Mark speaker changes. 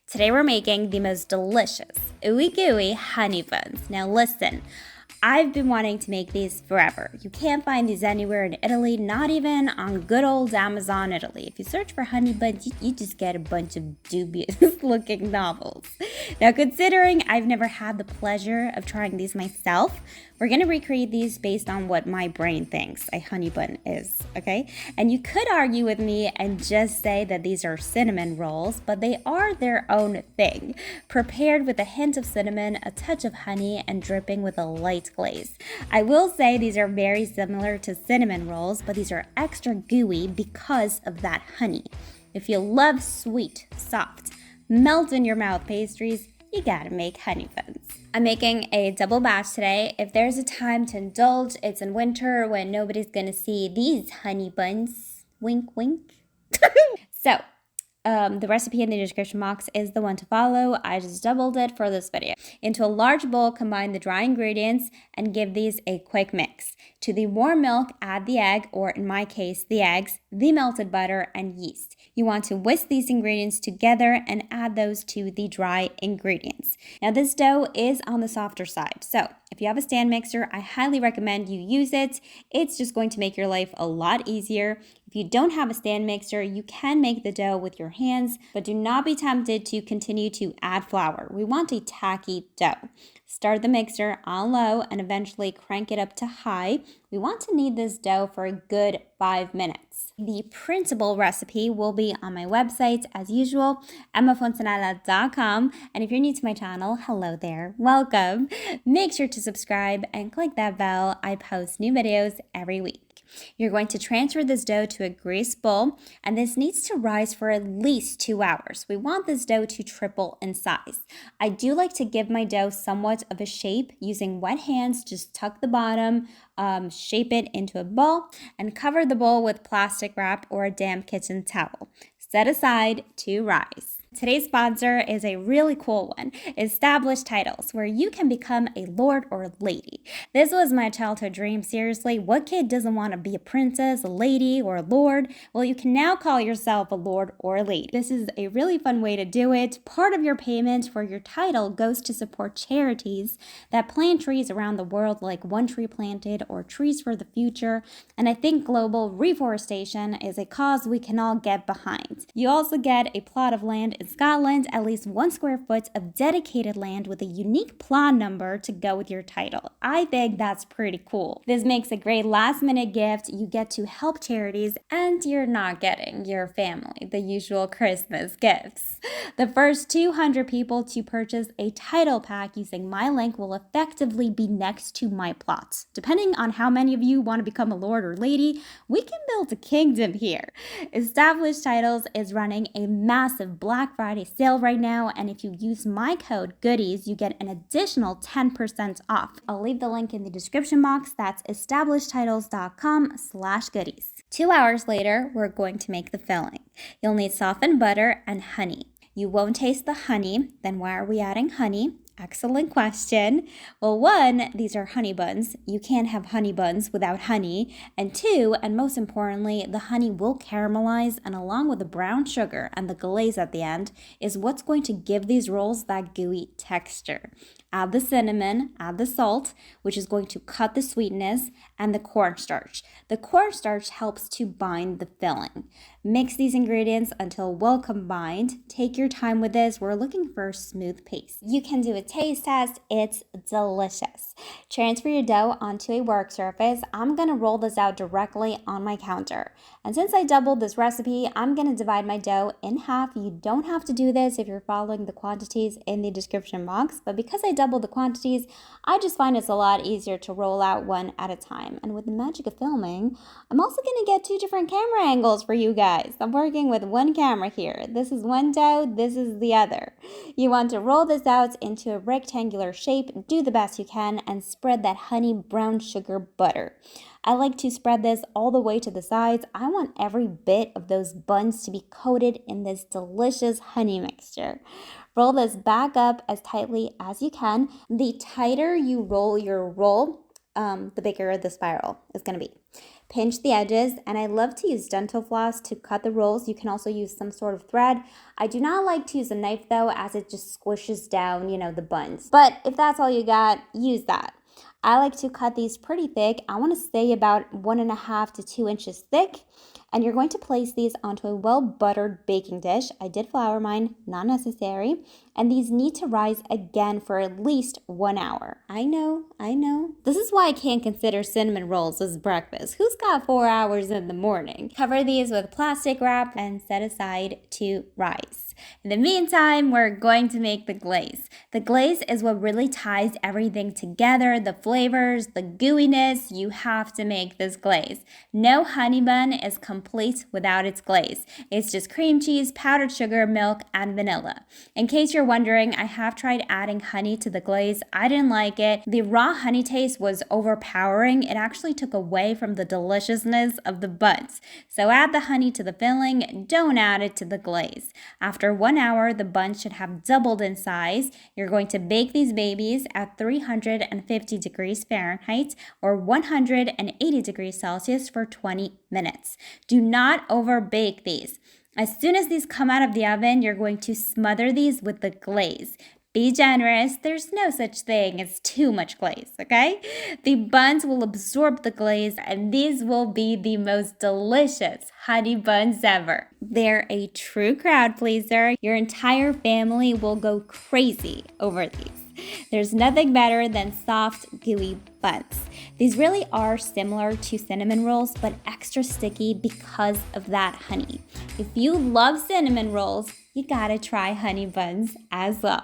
Speaker 1: Today we're making the most delicious, ooey gooey honey buns. Now listen, I've been wanting to make these forever. You can't find these anywhere in Italy, not even on good old Amazon Italy. If you search for honey buns, you just get a bunch of dubious looking novels. Now considering I've never had the pleasure of trying these myself, we're gonna recreate these based on what my brain thinks a honey bun is, okay? And you could argue with me and just say that these are cinnamon rolls, but they are their own thing. Prepared with a hint of cinnamon, a touch of honey, and dripping with a light glaze. I will say these are very similar to cinnamon rolls, but these are extra gooey because of that honey. If you love sweet, soft, melt in your mouth pastries, you gotta make honey buns. I'm making a double batch today. If there's a time to indulge, it's in winter when nobody's gonna see these honey buns. Wink, wink. So, the recipe in the description box is the one to follow. I just doubled it for this video. Into a large bowl, combine the dry ingredients and give these a quick mix. To the warm milk, add the egg, or in my case, the eggs, the melted butter, and yeast. You want to whisk these ingredients together and add those to the dry ingredients. Now this dough is on the softer side, so if you have a stand mixer, I highly recommend you use it. It's just going to make your life a lot easier. If you don't have a stand mixer, you can make the dough with your hands, but do not be tempted to continue to add flour. We want a tacky dough. Start the mixer on low and eventually crank it up to high. We want to knead this dough for a good 5 minutes. The printable recipe will be on my website as usual, emmafontanella.com. And if you're new to my channel, hello there, welcome. Make sure to subscribe and click that bell. I post new videos every week. You're going to transfer this dough to a greased bowl, and this needs to rise for at least 2 hours. We want this dough to triple in size. I do like to give my dough somewhat of a shape using wet hands. Just tuck the bottom, shape it into a ball, and cover the bowl with plastic wrap or a damp kitchen towel. Set aside to rise. Today's sponsor is a really cool one, Established Titles, where you can become a lord or lady. This was my childhood dream, seriously. What kid doesn't want to be a princess, a lady, or a lord? Well, you can now call yourself a lord or a lady. This is a really fun way to do it. Part of your payment for your title goes to support charities that plant trees around the world, like One Tree Planted or Trees for the Future. And I think global reforestation is a cause we can all get behind. You also get a plot of land in Scotland, at least 1 square foot of dedicated land with a unique plot number to go with your title. I think that's pretty cool. This makes a great last minute gift. You get to help charities and you're not getting your family the usual Christmas gifts. The first 200 people to purchase a title pack using my link will effectively be next to my plot. Depending on how many of you want to become a lord or lady, we can build a kingdom here. Established Titles is running a massive Black Friday sale right now, and if you use my code GOODIES, you get an additional 10% off. I'll leave the link in the description box. That's establishedtitles.com/goodies. 2 hours later, we're going to make the filling. You'll need softened butter and honey. You won't taste the honey, then why are we adding honey? Excellent question. Well, 1, these are honey buns. You can't have honey buns without honey. And 2, and most importantly, the honey will caramelize, and along with the brown sugar and the glaze at the end is what's going to give these rolls that gooey texture. Add the cinnamon, add the salt, which is going to cut the sweetness, and the cornstarch. The cornstarch helps to bind the filling. Mix these ingredients until well combined. Take your time with this. We're looking for a smooth paste. You can do a taste test. It's delicious. Transfer your dough onto a work surface. I'm going to roll this out directly on my counter. And since I doubled this recipe, I'm going to divide my dough in half. You don't have to do this if you're following the quantities in the description box, but because I doubled the quantities, I just find it's a lot easier to roll out one at a time. And with the magic of filming, I'm also going to get 2 different camera angles for you guys. I'm working with 1 camera here. This is one dough, this is the other. You want to roll this out into a rectangular shape, do the best you can, and spread that honey brown sugar butter. I like to spread this all the way to the sides. I want every bit of those buns to be coated in this delicious honey mixture. Roll this back up as tightly as you can. The tighter you roll your roll, the bigger the spiral is going to be. pinch the edges, and I love to use dental floss to cut the rolls. You can also use some sort of thread. I do not like to use a knife though, as it just squishes down, the buns. But if that's all you got, use that. I like to cut these pretty thick. I want to say about 1.5 to 2 inches thick. And you're going to place these onto a well-buttered baking dish. I did flour mine, not necessary. And these need to rise again for at least 1 hour. I know. This is why I can't consider cinnamon rolls as breakfast. Who's got 4 hours in the morning? Cover these with plastic wrap and set aside to rise. In the meantime, we're going to make the glaze. The glaze is what really ties everything together, the flavors, the gooiness. You have to make this glaze. No honey bun is complete without its glaze. It's just cream cheese, powdered sugar, milk, and vanilla. In case you're wondering, I have tried adding honey to the glaze. I didn't like it. The raw honey taste was overpowering. It actually took away from the deliciousness of the buns. So add the honey to the filling, don't add it to the glaze. After 1 hour, the buns should have doubled in size. You're going to bake these babies at 350 degrees Fahrenheit or 180 degrees Celsius for 20 minutes. Do not over bake these. As soon as these come out of the oven, you're going to smother these with the glaze. Be generous. There's no such thing as too much glaze, okay? The buns will absorb the glaze, and these will be the most delicious honey buns ever. They're a true crowd pleaser. Your entire family will go crazy over these. There's nothing better than soft, gooey buns. These really are similar to cinnamon rolls, but extra sticky because of that honey. If you love cinnamon rolls, you gotta try honey buns as well.